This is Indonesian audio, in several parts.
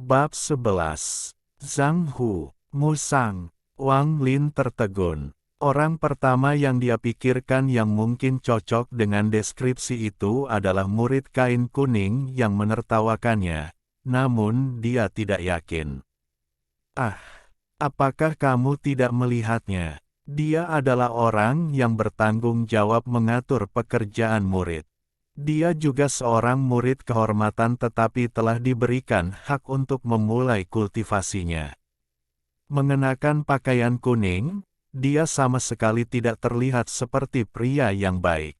Bab 11. Zhang Hu, Musang. Wang Lin tertegun. Orang pertama yang dia pikirkan yang mungkin cocok dengan deskripsi itu adalah murid kain kuning yang menertawakannya, namun dia tidak yakin. Ah, apakah kamu tidak melihatnya? Dia adalah orang yang bertanggung jawab mengatur pekerjaan murid. Dia juga seorang murid kehormatan tetapi telah diberikan hak untuk memulai kultivasinya. Mengenakan pakaian kuning, dia sama sekali tidak terlihat seperti pria yang baik.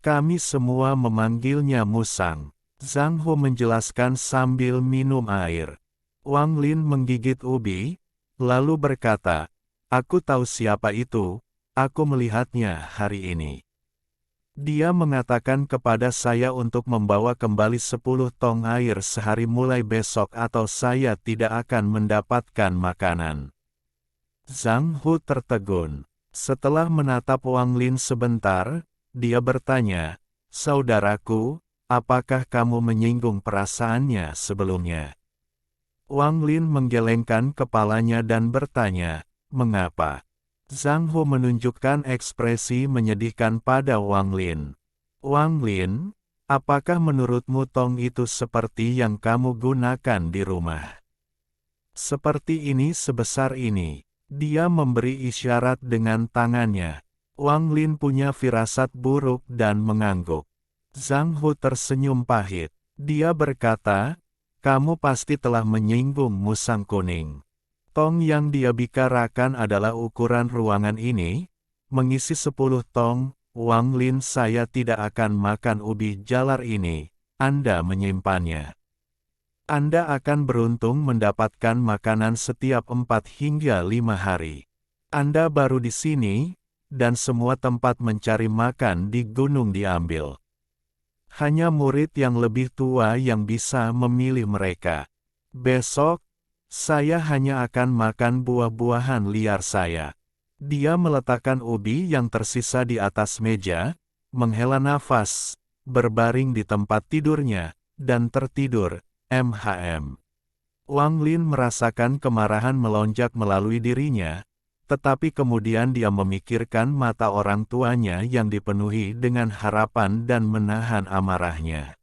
Kami semua memanggilnya Musang, Zhang Hu menjelaskan sambil minum air. Wang Lin menggigit ubi, lalu berkata, "Aku tahu siapa itu, aku melihatnya hari ini. Dia mengatakan kepada saya untuk membawa kembali 10 tong air sehari mulai besok atau saya tidak akan mendapatkan makanan." Zhang Hu tertegun. Setelah menatap Wang Lin sebentar, dia bertanya, "Saudaraku, apakah kamu menyinggung perasaannya sebelumnya?" Wang Lin menggelengkan kepalanya dan bertanya, "Mengapa?" Zhang Hu menunjukkan ekspresi menyedihkan pada Wang Lin. "Wang Lin, apakah menurutmu tong itu seperti yang kamu gunakan di rumah? Seperti ini sebesar ini." Dia memberi isyarat dengan tangannya. Wang Lin punya firasat buruk dan mengangguk. Zhang Hu tersenyum pahit. Dia berkata, "Kamu pasti telah menyinggung musang kuning. Tong yang dia bicarakan adalah ukuran ruangan ini, mengisi 10 tong. Wang Lin, saya tidak akan makan ubi jalar ini, Anda menyimpannya. Anda akan beruntung mendapatkan makanan setiap 4 hingga 5 hari. Anda baru di sini, dan semua tempat mencari makan di gunung diambil. Hanya murid yang lebih tua yang bisa memilih mereka. Besok, saya hanya akan makan buah-buahan liar saya." Dia meletakkan ubi yang tersisa di atas meja, menghela nafas, berbaring di tempat tidurnya, dan tertidur. Wang Lin merasakan kemarahan melonjak melalui dirinya, tetapi kemudian dia memikirkan mata orang tuanya yang dipenuhi dengan harapan dan menahan amarahnya.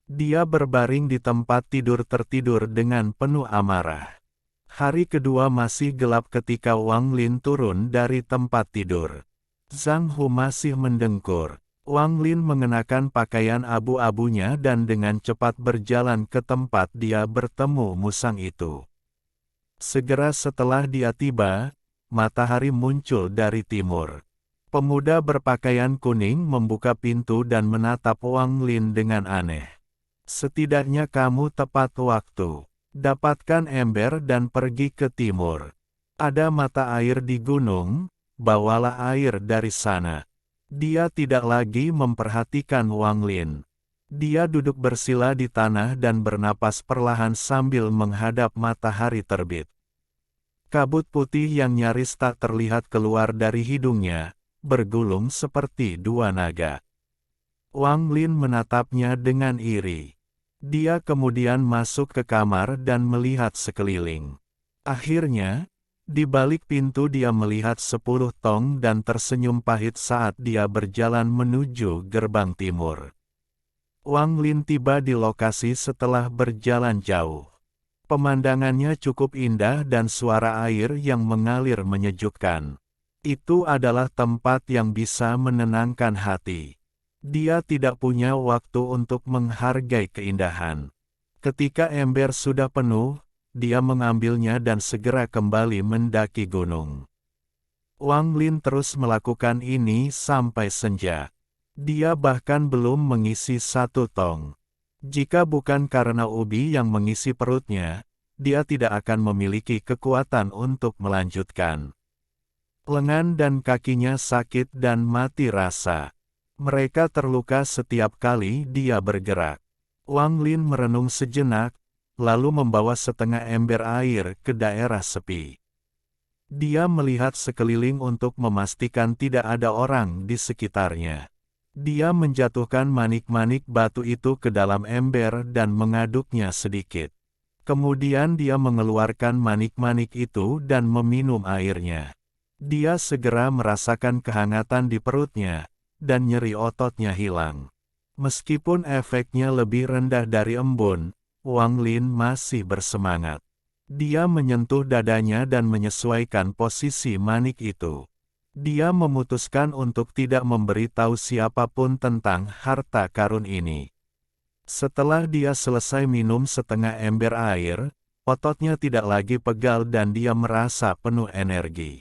Dia berbaring di tempat tidur tertidur dengan penuh amarah. Hari kedua masih gelap ketika Wang Lin turun dari tempat tidur. Zhang Hu masih mendengkur. Wang Lin mengenakan pakaian abu-abunya dan dengan cepat berjalan ke tempat dia bertemu musang itu. Segera setelah dia tiba, matahari muncul dari timur. Pemuda berpakaian kuning membuka pintu dan menatap Wang Lin dengan aneh. "Setidaknya kamu tepat waktu. Dapatkan ember dan pergi ke timur. Ada mata air di gunung, bawalah air dari sana." Dia tidak lagi memperhatikan Wang Lin. Dia duduk bersila di tanah dan bernapas perlahan sambil menghadap matahari terbit. Kabut putih yang nyaris tak terlihat keluar dari hidungnya, bergulung seperti dua naga. Wang Lin menatapnya dengan iri. Dia kemudian masuk ke kamar dan melihat sekeliling. Akhirnya, di balik pintu dia melihat 10 tong dan tersenyum pahit saat dia berjalan menuju gerbang timur. Wang Lin tiba di lokasi setelah berjalan jauh. Pemandangannya cukup indah dan suara air yang mengalir menyejukkan. Itu adalah tempat yang bisa menenangkan hati. Dia tidak punya waktu untuk menghargai keindahan. Ketika ember sudah penuh, dia mengambilnya dan segera kembali mendaki gunung. Wang Lin terus melakukan ini sampai senja. Dia bahkan belum mengisi 1 tong. Jika bukan karena ubi yang mengisi perutnya, dia tidak akan memiliki kekuatan untuk melanjutkan. Lengan dan kakinya sakit dan mati rasa. Mereka terluka setiap kali dia bergerak. Wang Lin merenung sejenak, lalu membawa setengah ember air ke daerah sepi. Dia melihat sekeliling untuk memastikan tidak ada orang di sekitarnya. Dia menjatuhkan manik-manik batu itu ke dalam ember dan mengaduknya sedikit. Kemudian dia mengeluarkan manik-manik itu dan meminum airnya. Dia segera merasakan kehangatan di perutnya, dan nyeri ototnya hilang. Meskipun efeknya lebih rendah dari embun, Wang Lin masih bersemangat. Dia menyentuh dadanya dan menyesuaikan posisi manik itu. Dia memutuskan untuk tidak memberitahu siapapun tentang harta karun ini. Setelah dia selesai minum setengah ember air, ototnya tidak lagi pegal dan dia merasa penuh energi.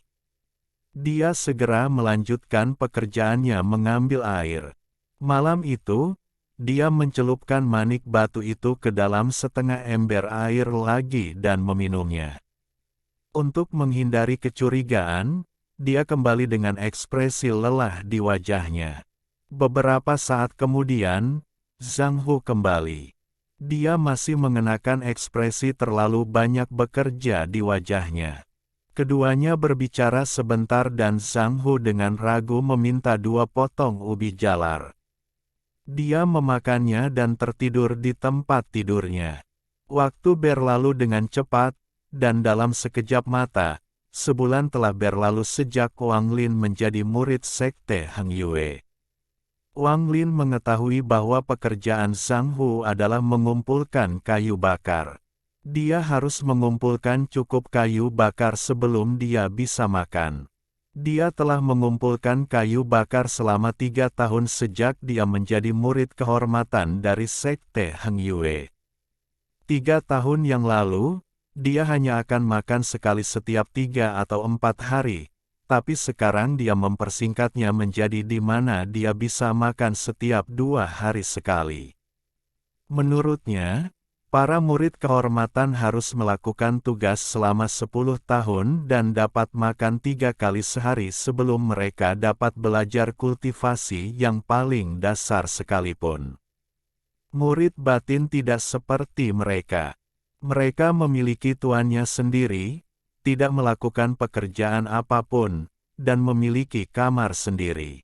Dia segera melanjutkan pekerjaannya mengambil air. Malam itu, dia mencelupkan manik batu itu ke dalam setengah ember air lagi dan meminumnya. Untuk menghindari kecurigaan, dia kembali dengan ekspresi lelah di wajahnya. Beberapa saat kemudian, Zhang Hu kembali. Dia masih mengenakan ekspresi terlalu banyak bekerja di wajahnya. Keduanya berbicara sebentar dan Zhang Hu dengan ragu meminta 2 potong ubi jalar. Dia memakannya dan tertidur di tempat tidurnya. Waktu berlalu dengan cepat, dan dalam sekejap mata, sebulan telah berlalu sejak Wang Lin menjadi murid sekte Heng Yue. Wang Lin mengetahui bahwa pekerjaan Zhang Hu adalah mengumpulkan kayu bakar. Dia harus mengumpulkan cukup kayu bakar sebelum dia bisa makan. Dia telah mengumpulkan kayu bakar selama 3 tahun sejak dia menjadi murid kehormatan dari sekte Heng Yue. 3 tahun yang lalu, dia hanya akan makan sekali setiap 3 atau 4 hari. Tapi sekarang dia mempersingkatnya menjadi di mana dia bisa makan setiap 2 hari sekali. Menurutnya, para murid kehormatan harus melakukan tugas selama 10 tahun dan dapat makan 3 kali sehari sebelum mereka dapat belajar kultivasi yang paling dasar sekalipun. Murid batin tidak seperti mereka. Mereka memiliki tuannya sendiri, tidak melakukan pekerjaan apapun, dan memiliki kamar sendiri.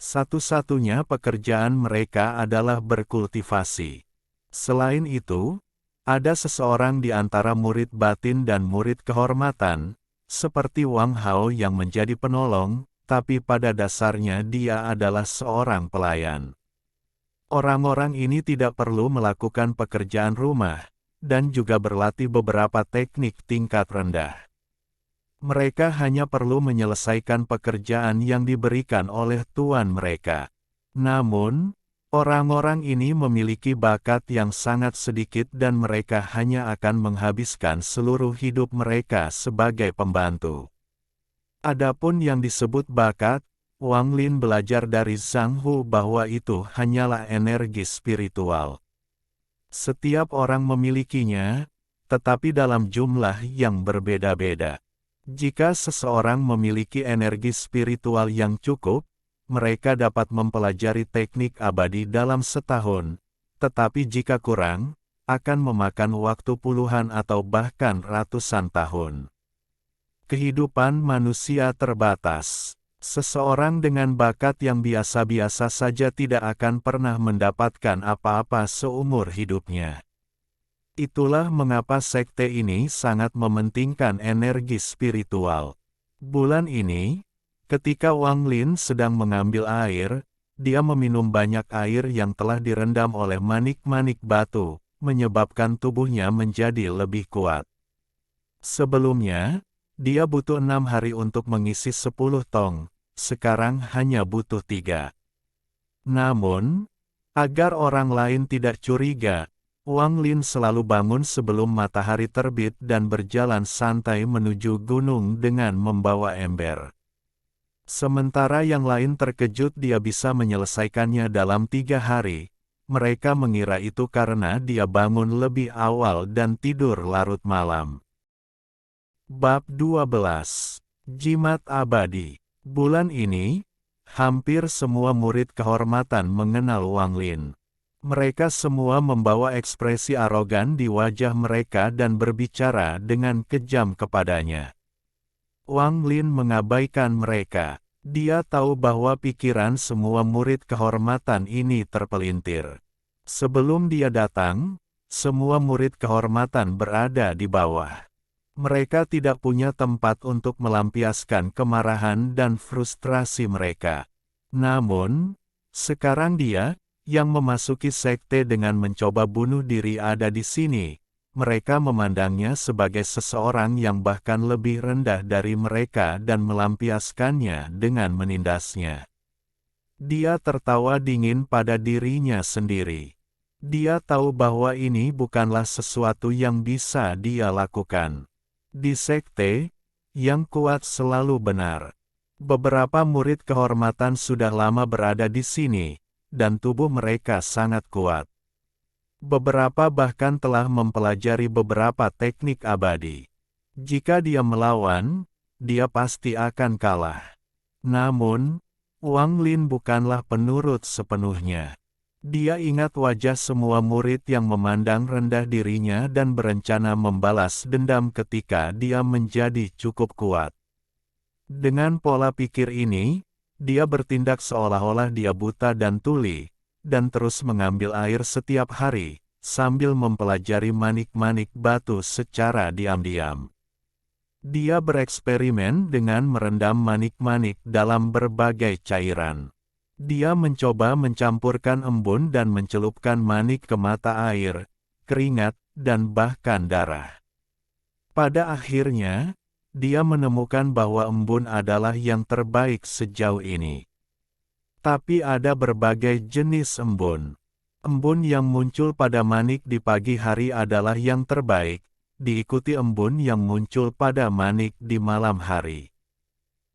Satu-satunya pekerjaan mereka adalah berkultivasi. Selain itu, ada seseorang di antara murid batin dan murid kehormatan, seperti Wang Hao yang menjadi penolong, tapi pada dasarnya dia adalah seorang pelayan. Orang-orang ini tidak perlu melakukan pekerjaan rumah, dan juga berlatih beberapa teknik tingkat rendah. Mereka hanya perlu menyelesaikan pekerjaan yang diberikan oleh tuan mereka. Namun, orang-orang ini memiliki bakat yang sangat sedikit dan mereka hanya akan menghabiskan seluruh hidup mereka sebagai pembantu. Adapun yang disebut bakat, Wang Lin belajar dari Zhang Hu bahwa itu hanyalah energi spiritual. Setiap orang memilikinya, tetapi dalam jumlah yang berbeda-beda. Jika seseorang memiliki energi spiritual yang cukup, mereka dapat mempelajari teknik abadi dalam setahun, tetapi jika kurang, akan memakan waktu puluhan atau bahkan ratusan tahun. Kehidupan manusia terbatas. Seseorang dengan bakat yang biasa-biasa saja tidak akan pernah mendapatkan apa-apa seumur hidupnya. Itulah mengapa sekte ini sangat mementingkan energi spiritual. Bulan ini, ketika Wang Lin sedang mengambil air, dia meminum banyak air yang telah direndam oleh manik-manik batu, menyebabkan tubuhnya menjadi lebih kuat. Sebelumnya, dia butuh 6 hari untuk mengisi 10 tong. Sekarang hanya butuh 3. Namun, agar orang lain tidak curiga, Wang Lin selalu bangun sebelum matahari terbit dan berjalan santai menuju gunung dengan membawa ember. Sementara yang lain terkejut dia bisa menyelesaikannya dalam 3 hari, mereka mengira itu karena dia bangun lebih awal dan tidur larut malam. Bab 12. Jimat Abadi. Bulan ini, hampir semua murid kehormatan mengenal Wang Lin. Mereka semua membawa ekspresi arogan di wajah mereka dan berbicara dengan kejam kepadanya. Wang Lin mengabaikan mereka. Dia tahu bahwa pikiran semua murid kehormatan ini terpelintir. Sebelum dia datang, Semua murid kehormatan berada di bawah. Mereka tidak punya tempat untuk melampiaskan kemarahan dan frustrasi mereka. Namun, sekarang dia, yang memasuki sekte dengan mencoba bunuh diri ada di sini. Mereka memandangnya sebagai seseorang yang bahkan lebih rendah dari mereka dan melampiaskannya dengan menindasnya. Dia tertawa dingin pada dirinya sendiri. Dia tahu bahwa ini bukanlah sesuatu yang bisa dia lakukan. Di sekte, yang kuat selalu benar. Beberapa murid kehormatan sudah lama berada di sini, dan tubuh mereka sangat kuat. Beberapa bahkan telah mempelajari beberapa teknik abadi. Jika dia melawan, dia pasti akan kalah. Namun, Wang Lin bukanlah penurut sepenuhnya. Dia ingat wajah semua murid yang memandang rendah dirinya dan berencana membalas dendam ketika dia menjadi cukup kuat. Dengan pola pikir ini, dia bertindak seolah-olah dia buta dan tuli, dan terus mengambil air setiap hari, sambil mempelajari manik-manik batu secara diam-diam. Dia bereksperimen dengan merendam manik-manik dalam berbagai cairan. Dia mencoba mencampurkan embun dan mencelupkan manik ke mata air, keringat, dan bahkan darah. Pada akhirnya, dia menemukan bahwa embun adalah yang terbaik sejauh ini. Tapi ada berbagai jenis embun. Embun yang muncul pada manik di pagi hari adalah yang terbaik, diikuti embun yang muncul pada manik di malam hari.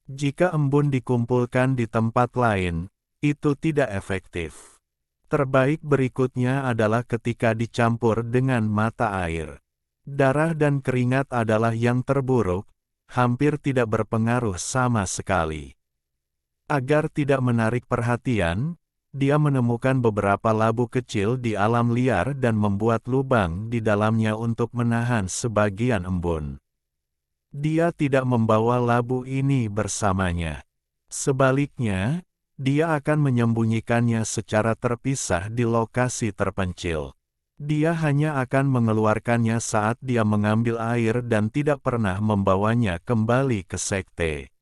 Jika embun dikumpulkan di tempat lain, itu tidak efektif. Terbaik berikutnya adalah ketika dicampur dengan mata air. Darah dan keringat adalah yang terburuk, hampir tidak berpengaruh sama sekali. Agar tidak menarik perhatian, dia menemukan beberapa labu kecil di alam liar dan membuat lubang di dalamnya untuk menahan sebagian embun. Dia tidak membawa labu ini bersamanya. Sebaliknya, dia akan menyembunyikannya secara terpisah di lokasi terpencil. Dia hanya akan mengeluarkannya saat dia mengambil air dan tidak pernah membawanya kembali ke sekte.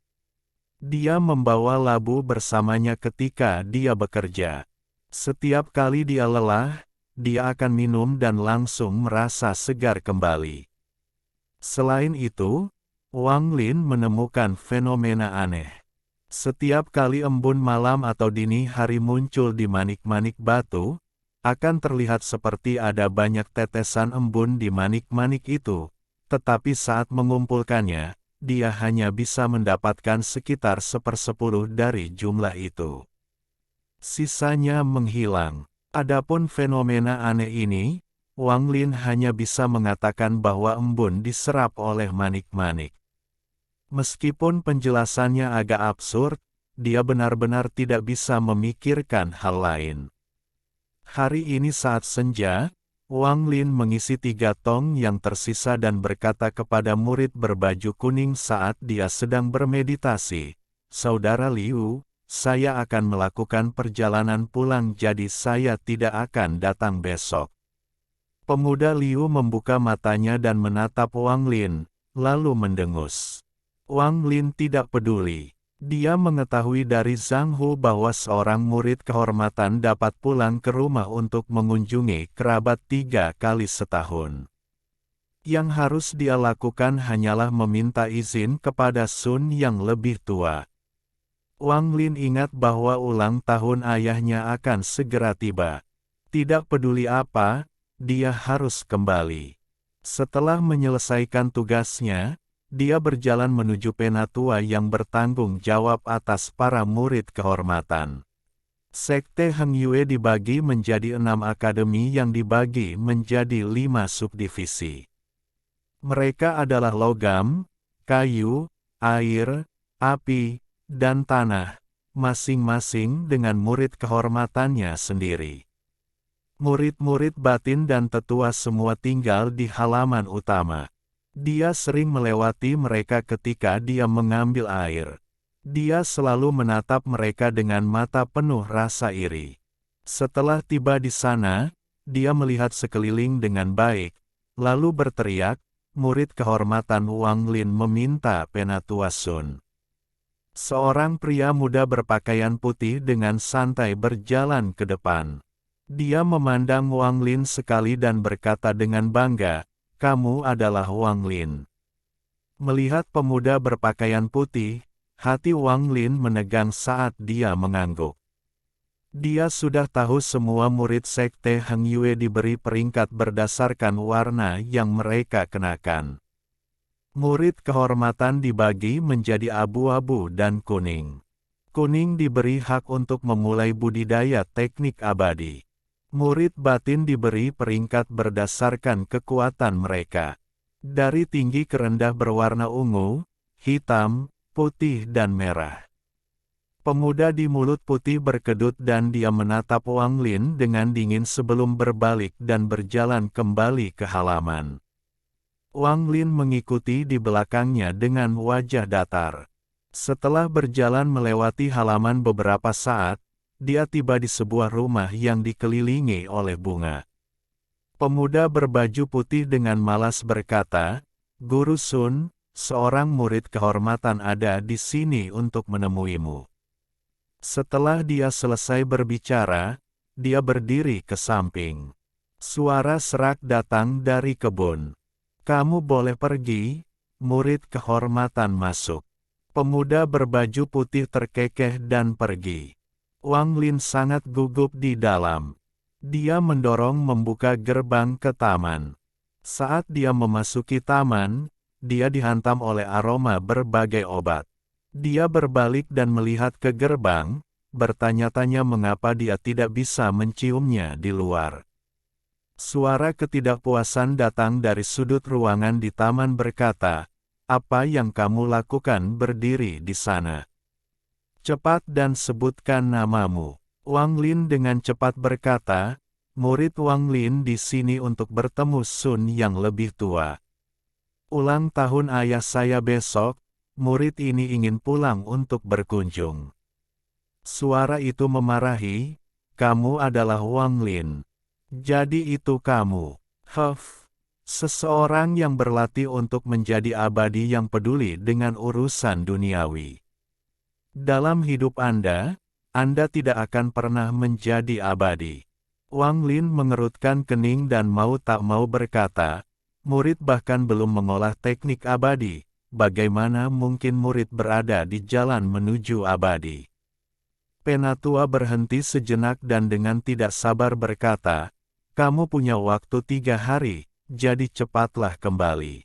Dia membawa labu bersamanya ketika dia bekerja. Setiap kali dia lelah, dia akan minum dan langsung merasa segar kembali. Selain itu, Wang Lin menemukan fenomena aneh. Setiap kali embun malam atau dini hari muncul di manik-manik batu, akan terlihat seperti ada banyak tetesan embun di manik-manik itu, tetapi saat mengumpulkannya, dia hanya bisa mendapatkan sekitar 1/10 dari jumlah itu. Sisanya menghilang. Adapun fenomena aneh ini, Wang Lin hanya bisa mengatakan bahwa embun diserap oleh manik-manik. Meskipun penjelasannya agak absurd, dia benar-benar tidak bisa memikirkan hal lain. Hari ini saat senja, Wang Lin mengisi 3 tong yang tersisa dan berkata kepada murid berbaju kuning saat dia sedang bermeditasi, "Saudara Liu, saya akan melakukan perjalanan pulang jadi saya tidak akan datang besok." Pemuda Liu membuka matanya dan menatap Wang Lin, lalu mendengus. Wang Lin tidak peduli. Dia mengetahui dari Zhang Hu bahwa seorang murid kehormatan dapat pulang ke rumah untuk mengunjungi kerabat 3 kali setahun. Yang harus dia lakukan hanyalah meminta izin kepada Sun yang lebih tua. Wang Lin ingat bahwa ulang tahun ayahnya akan segera tiba. Tidak peduli apa, dia harus kembali. Setelah menyelesaikan tugasnya, dia berjalan menuju penatua yang bertanggung jawab atas para murid kehormatan. Sekte Heng Yue dibagi menjadi 6 akademi yang dibagi menjadi 5 subdivisi. Mereka adalah logam, kayu, air, api, dan tanah, masing-masing dengan murid kehormatannya sendiri. Murid-murid batin dan tetua semua tinggal di halaman utama. Dia sering melewati mereka ketika dia mengambil air. Dia selalu menatap mereka dengan mata penuh rasa iri. Setelah tiba di sana, dia melihat sekeliling dengan baik, lalu berteriak, murid kehormatan Wang Lin meminta Penatua Sun. Seorang pria muda berpakaian putih dengan santai berjalan ke depan. Dia memandang Wang Lin sekali dan berkata dengan bangga, "Kamu adalah Wang Lin." Melihat pemuda berpakaian putih, hati Wang Lin menegang saat dia mengangguk. Dia sudah tahu semua murid sekte Heng Yue diberi peringkat berdasarkan warna yang mereka kenakan. Murid kehormatan dibagi menjadi abu-abu dan kuning. Kuning diberi hak untuk memulai budidaya teknik abadi. Murid batin diberi peringkat berdasarkan kekuatan mereka. Dari tinggi ke rendah berwarna ungu, hitam, putih dan merah. Pemuda di mulut putih berkedut dan dia menatap Wang Lin dengan dingin sebelum berbalik dan berjalan kembali ke halaman. Wang Lin mengikuti di belakangnya dengan wajah datar. Setelah berjalan melewati halaman beberapa saat, dia tiba di sebuah rumah yang dikelilingi oleh bunga. Pemuda berbaju putih dengan malas berkata, "Guru Sun, seorang murid kehormatan ada di sini untuk menemuimu." Setelah dia selesai berbicara, dia berdiri ke samping. Suara serak datang dari kebun. "Kamu boleh pergi," murid kehormatan masuk. Pemuda berbaju putih terkekeh dan pergi. Wang Lin sangat gugup di dalam. Dia mendorong membuka gerbang ke taman. Saat dia memasuki taman, dia dihantam oleh aroma berbagai obat. Dia berbalik dan melihat ke gerbang, bertanya-tanya mengapa dia tidak bisa menciumnya di luar. Suara ketidakpuasan datang dari sudut ruangan di taman berkata, "Apa yang kamu lakukan berdiri di sana? Cepat dan sebutkan namamu." Wang Lin dengan cepat berkata, "Murid Wang Lin di sini untuk bertemu Sun yang lebih tua. Ulang tahun ayah saya besok, murid ini ingin pulang untuk berkunjung." Suara itu memarahi, "Kamu adalah Wang Lin. Jadi itu kamu." Seseorang yang berlatih untuk menjadi abadi yang peduli dengan urusan duniawi. Dalam hidup Anda tidak akan pernah menjadi abadi. Wang Lin mengerutkan kening dan mau tak mau berkata, "Murid bahkan belum mengolah teknik abadi, bagaimana mungkin murid berada di jalan menuju abadi?" Penatua berhenti sejenak dan dengan tidak sabar berkata, "Kamu punya waktu 3 hari, jadi cepatlah kembali.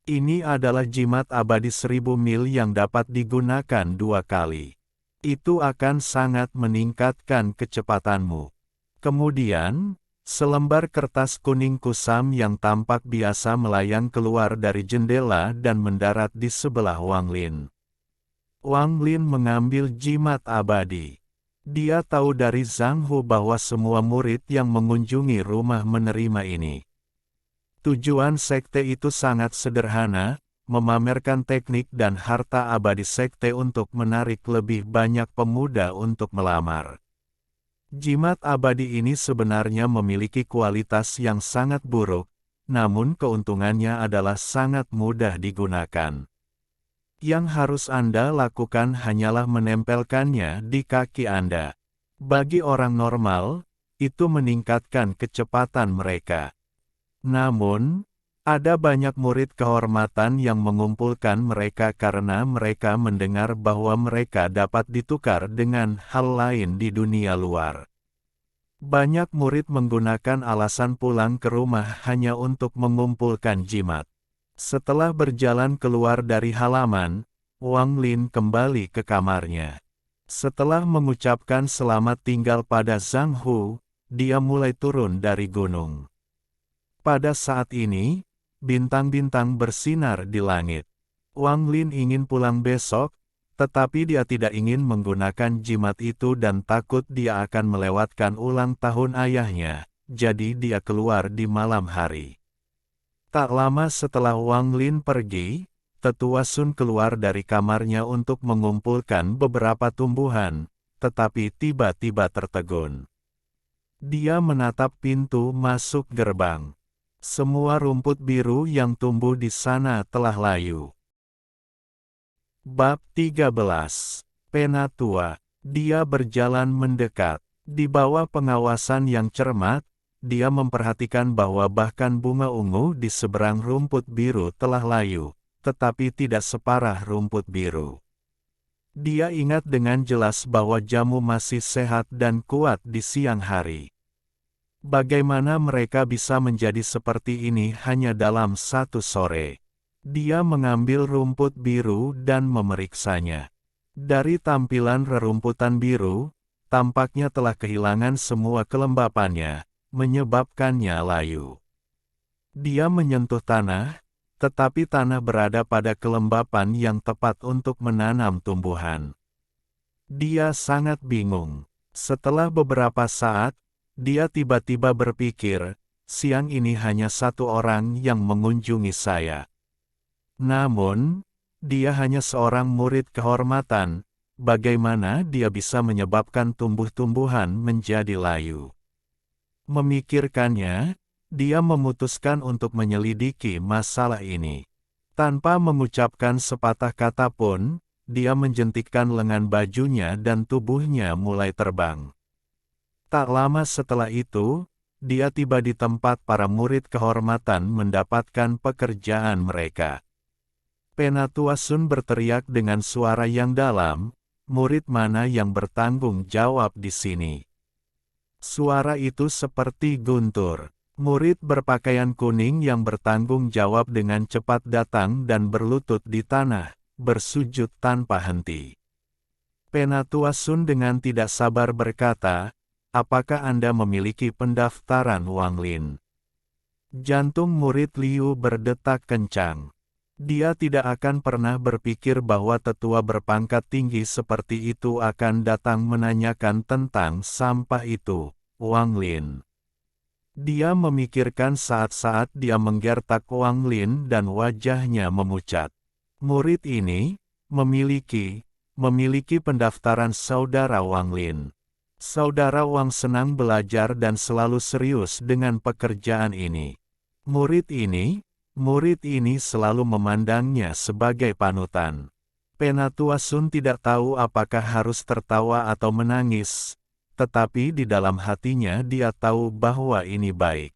Ini adalah jimat abadi 1000 mil yang dapat digunakan 2 kali. Itu akan sangat meningkatkan kecepatanmu." Kemudian, selembar kertas kuning kusam yang tampak biasa melayang keluar dari jendela dan mendarat di sebelah Wang Lin. Wang Lin mengambil jimat abadi. Dia tahu dari Zhang Hu bahwa semua murid yang mengunjungi rumah menerima ini. Tujuan sekte itu sangat sederhana, memamerkan teknik dan harta abadi sekte untuk menarik lebih banyak pemuda untuk melamar. Jimat abadi ini sebenarnya memiliki kualitas yang sangat buruk, namun keuntungannya adalah sangat mudah digunakan. Yang harus Anda lakukan hanyalah menempelkannya di kaki Anda. Bagi orang normal, itu meningkatkan kecepatan mereka. Namun, ada banyak murid kehormatan yang mengumpulkan mereka karena mereka mendengar bahwa mereka dapat ditukar dengan hal lain di dunia luar. Banyak murid menggunakan alasan pulang ke rumah hanya untuk mengumpulkan jimat. Setelah berjalan keluar dari halaman, Wang Lin kembali ke kamarnya. Setelah mengucapkan selamat tinggal pada Zhang Hu, dia mulai turun dari gunung. Pada saat ini, bintang-bintang bersinar di langit. Wang Lin ingin pulang besok, tetapi dia tidak ingin menggunakan jimat itu dan takut dia akan melewatkan ulang tahun ayahnya, jadi dia keluar di malam hari. Tak lama setelah Wang Lin pergi, Tetua Sun keluar dari kamarnya untuk mengumpulkan beberapa tumbuhan, tetapi tiba-tiba tertegun. Dia menatap pintu masuk gerbang. Semua rumput biru yang tumbuh di sana telah layu. Bab 13. Penatua. Dia berjalan mendekat. Di bawah pengawasan yang cermat, dia memperhatikan bahwa bahkan bunga ungu di seberang rumput biru telah layu, tetapi tidak separah rumput biru. Dia ingat dengan jelas bahwa jamu masih sehat dan kuat di siang hari. Bagaimana mereka bisa menjadi seperti ini hanya dalam satu sore? Dia mengambil rumput biru dan memeriksanya. Dari tampilan rerumputan biru, tampaknya telah kehilangan semua kelembapannya, menyebabkannya layu. Dia menyentuh tanah, tetapi tanah berada pada kelembapan yang tepat untuk menanam tumbuhan. Dia sangat bingung. Setelah beberapa saat, dia tiba-tiba berpikir, siang ini hanya satu orang yang mengunjungi saya. Namun, dia hanya seorang murid kehormatan, bagaimana dia bisa menyebabkan tumbuh-tumbuhan menjadi layu? Memikirkannya, dia memutuskan untuk menyelidiki masalah ini. Tanpa mengucapkan sepatah kata pun, dia menjentikkan lengan bajunya dan tubuhnya mulai terbang. Tak lama setelah itu, dia tiba di tempat para murid kehormatan mendapatkan pekerjaan mereka. Penatua Sun berteriak dengan suara yang dalam, murid mana yang bertanggung jawab di sini? Suara itu seperti guntur. Murid berpakaian kuning yang bertanggung jawab dengan cepat datang dan berlutut di tanah, bersujud tanpa henti. Penatua Sun dengan tidak sabar berkata, apakah Anda memiliki pendaftaran Wang Lin? Jantung murid Liu berdetak kencang. Dia tidak akan pernah berpikir bahwa tetua berpangkat tinggi seperti itu akan datang menanyakan tentang sampah itu, Wang Lin. Dia memikirkan saat-saat dia menggertak Wang Lin dan wajahnya memucat. Murid ini memiliki pendaftaran saudara Wang Lin. Saudara Wang senang belajar dan selalu serius dengan pekerjaan ini. Murid ini selalu memandangnya sebagai panutan. Penatua Sun tidak tahu apakah harus tertawa atau menangis, tetapi di dalam hatinya dia tahu bahwa ini baik.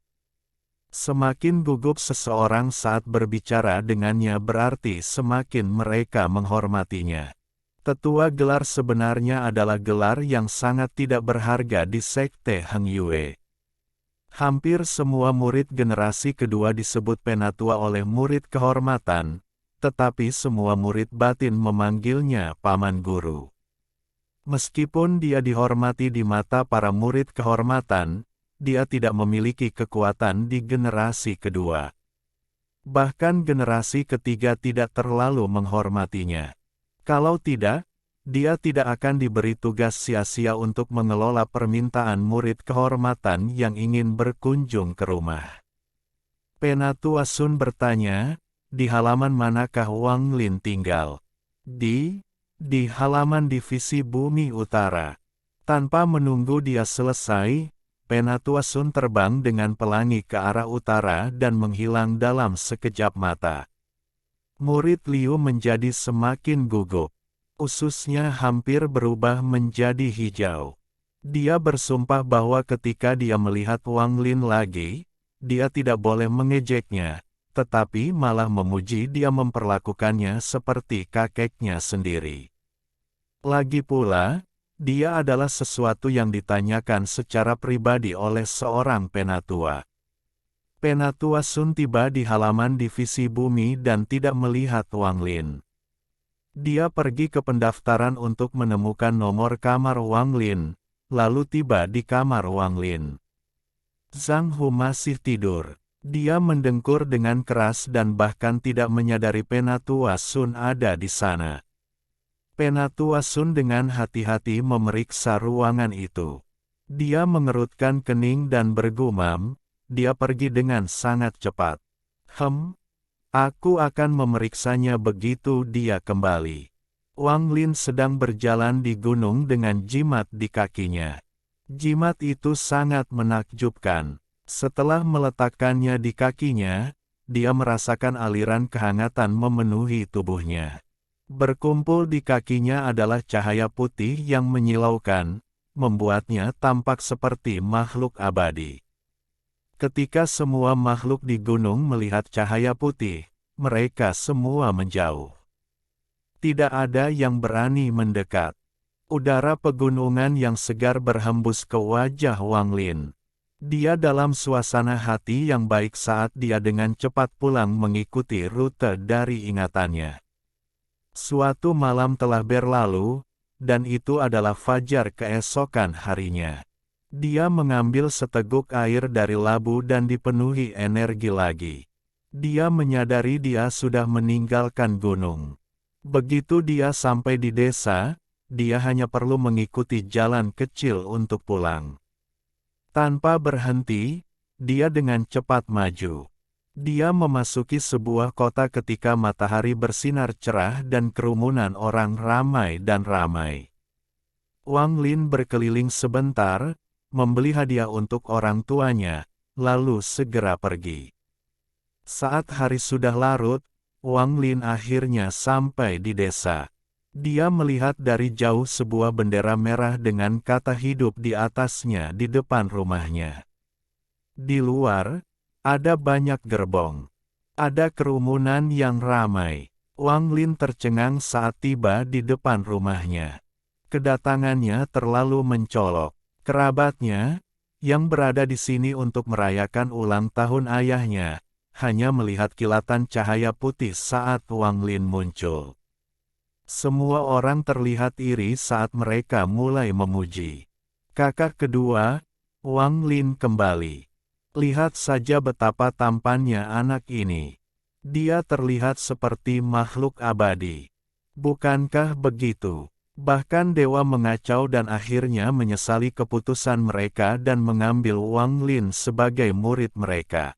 Semakin gugup seseorang saat berbicara dengannya berarti semakin mereka menghormatinya. Tetua gelar sebenarnya adalah gelar yang sangat tidak berharga di Sekte Heng Yue. Hampir semua murid generasi kedua disebut penatua oleh murid kehormatan, tetapi semua murid batin memanggilnya paman guru. Meskipun dia dihormati di mata para murid kehormatan, dia tidak memiliki kekuatan di generasi kedua. Bahkan generasi ketiga tidak terlalu menghormatinya. Kalau tidak, dia tidak akan diberi tugas sia-sia untuk mengelola permintaan murid kehormatan yang ingin berkunjung ke rumah. Penatua Sun bertanya, di halaman manakah Wang Lin tinggal? Di halaman divisi Bumi Utara. Tanpa menunggu dia selesai, Penatua Sun terbang dengan pelangi ke arah utara dan menghilang dalam sekejap mata. Murid Liu menjadi semakin gugup. Ususnya hampir berubah menjadi hijau. Dia bersumpah bahwa ketika dia melihat Wang Lin lagi, dia tidak boleh mengejeknya, tetapi malah memuji dia memperlakukannya seperti kakeknya sendiri. Lagi pula, dia adalah sesuatu yang ditanyakan secara pribadi oleh seorang penatua. Penatua Sun tiba di halaman divisi bumi dan tidak melihat Wang Lin. Dia pergi ke pendaftaran untuk menemukan nomor kamar Wang Lin, lalu tiba di kamar Wang Lin. Zhang Hu masih tidur. Dia mendengkur dengan keras dan bahkan tidak menyadari Penatua Sun ada di sana. Penatua Sun dengan hati-hati memeriksa ruangan itu. Dia mengerutkan kening dan bergumam, dia pergi dengan sangat cepat. Aku akan memeriksanya begitu dia kembali. Wang Lin sedang berjalan di gunung dengan jimat di kakinya. Jimat itu sangat menakjubkan. Setelah meletakkannya di kakinya, dia merasakan aliran kehangatan memenuhi tubuhnya. Berkumpul di kakinya adalah cahaya putih yang menyilaukan, membuatnya tampak seperti makhluk abadi. Ketika semua makhluk di gunung melihat cahaya putih, mereka semua menjauh. Tidak ada yang berani mendekat. Udara pegunungan yang segar berhembus ke wajah Wang Lin. Dia dalam suasana hati yang baik saat dia dengan cepat pulang mengikuti rute dari ingatannya. Suatu malam telah berlalu, dan itu adalah fajar keesokan harinya. Dia mengambil seteguk air dari labu dan dipenuhi energi lagi. Dia menyadari dia sudah meninggalkan gunung. Begitu dia sampai di desa, dia hanya perlu mengikuti jalan kecil untuk pulang. Tanpa berhenti, dia dengan cepat maju. Dia memasuki sebuah kota ketika matahari bersinar cerah dan kerumunan orang ramai dan ramai. Wang Lin berkeliling sebentar, membeli hadiah untuk orang tuanya, lalu segera pergi. Saat hari sudah larut, Wang Lin akhirnya sampai di desa. Dia melihat dari jauh sebuah bendera merah dengan kata hidup di atasnya di depan rumahnya. Di luar, ada banyak gerbong. Ada kerumunan yang ramai. Wang Lin tercengang saat tiba di depan rumahnya. Kedatangannya terlalu mencolok. Kerabatnya, yang berada di sini untuk merayakan ulang tahun ayahnya, hanya melihat kilatan cahaya putih saat Wang Lin muncul. Semua orang terlihat iri saat mereka mulai memuji. Kakak kedua, Wang Lin kembali. Lihat saja betapa tampannya anak ini. Dia terlihat seperti makhluk abadi. Bukankah begitu? Bahkan dewa mengacau dan akhirnya menyesali keputusan mereka dan mengambil Wang Lin sebagai murid mereka.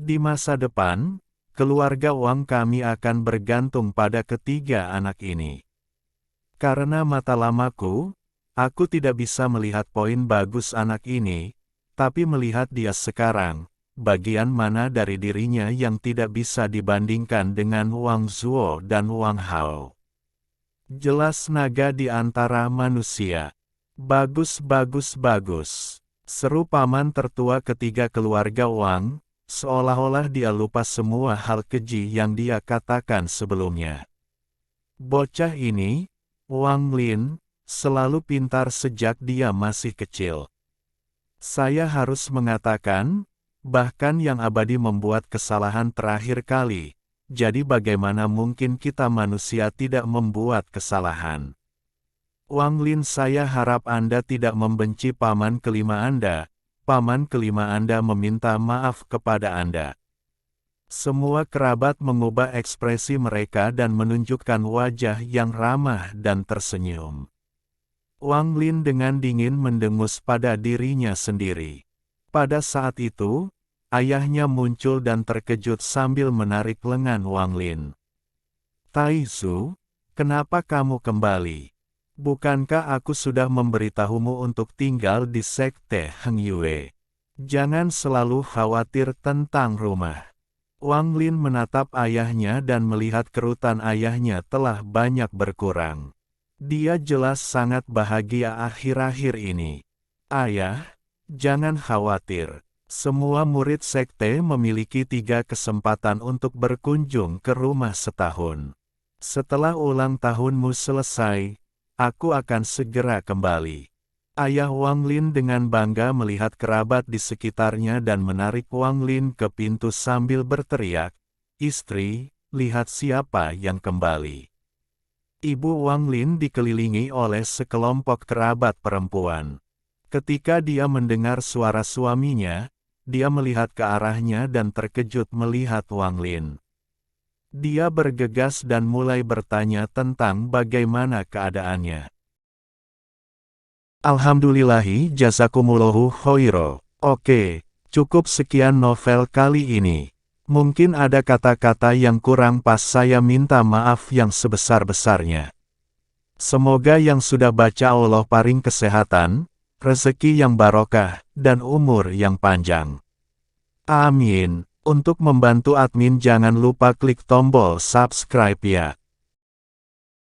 Di masa depan, keluarga Wang kami akan bergantung pada ketiga anak ini. Karena mata lamaku, aku tidak bisa melihat poin bagus anak ini, tapi melihat dia sekarang, bagian mana dari dirinya yang tidak bisa dibandingkan dengan Wang Zuo dan Wang Hao. Jelas naga di antara manusia. Bagus bagus bagus. Seru paman tertua ketiga keluarga Wang, seolah-olah dia lupa semua hal keji yang dia katakan sebelumnya. Bocah ini, Wang Lin, selalu pintar sejak dia masih kecil. Saya harus mengatakan, bahkan yang abadi membuat kesalahan terakhir kali, jadi bagaimana mungkin kita manusia tidak membuat kesalahan? Wang Lin, saya harap Anda tidak membenci paman kelima Anda. Paman kelima Anda meminta maaf kepada Anda. Semua kerabat mengubah ekspresi mereka dan menunjukkan wajah yang ramah dan tersenyum. Wang Lin dengan dingin mendengus pada dirinya sendiri. Pada saat itu, ayahnya muncul dan terkejut sambil menarik lengan Wang Lin. Taizu, kenapa kamu kembali? Bukankah aku sudah memberitahumu untuk tinggal di Sekte Heng Yue? Jangan selalu khawatir tentang rumah. Wang Lin menatap ayahnya dan melihat kerutan ayahnya telah banyak berkurang. Dia jelas sangat bahagia akhir-akhir ini. Ayah, jangan khawatir. Semua murid sekte memiliki 3 kesempatan untuk berkunjung ke rumah setahun. Setelah ulang tahunmu selesai, aku akan segera kembali. Ayah Wang Lin dengan bangga melihat kerabat di sekitarnya dan menarik Wang Lin ke pintu sambil berteriak, "Istri, lihat siapa yang kembali." Ibu Wang Lin dikelilingi oleh sekelompok kerabat perempuan. Ketika dia mendengar suara suaminya, dia melihat ke arahnya dan terkejut melihat Wang Lin. Dia bergegas dan mulai bertanya tentang bagaimana keadaannya. Alhamdulillahi jazakumullahu khairo. Oke, cukup sekian novel kali ini. Mungkin ada kata-kata yang kurang pas, saya minta maaf yang sebesar-besarnya. Semoga yang sudah baca Allah paring kesehatan, rezeki yang barokah, dan umur yang panjang. Amin. Untuk membantu admin jangan lupa klik tombol subscribe ya.